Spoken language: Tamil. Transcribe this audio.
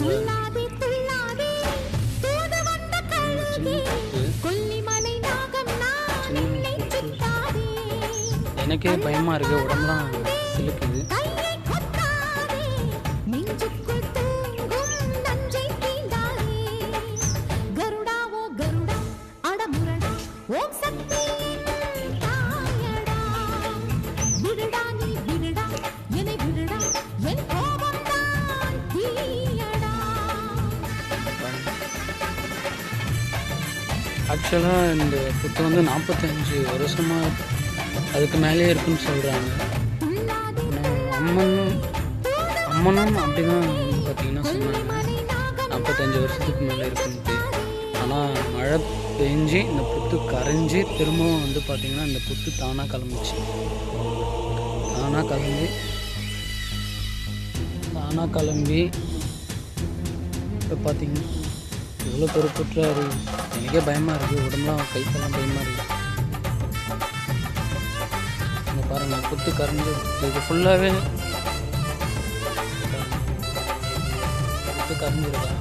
ரொம்ப எனக்கே பயமாக இருக்குது, உடம்புலாம் சிலுக்குது. ஆக்சுவலாக இந்த புத்து வந்து 45 வருஷமாக அதுக்கு மேலேயே இருக்குன்னு சொல்கிறாங்க. அம்மனும் அப்படி தான் பார்த்திங்கன்னா சொன்னாங்க, 45 வருஷத்துக்கு மேலே இருக்குன்ட்டு. ஆனால் மழை பெஞ்சு இந்த புத்து கரைஞ்சி திரும்பவும் வந்து பார்த்திங்கன்னா இந்த புத்து தானாக கிளம்புச்சு. தானாக கிளம்பி இப்போ பார்த்திங்கன்னா எவ்வளோ பெருப்புற்று அது எனக்கே பயமாக இருக்குது, உடம்புலாம் கைப்பெல்லாம் பயமாக இருக்குது. இங்கே பாருங்கள், புத்து கரைஞ்சி இது ஃபுல்லாகவே புத்து கரைஞ்சிருக்கா.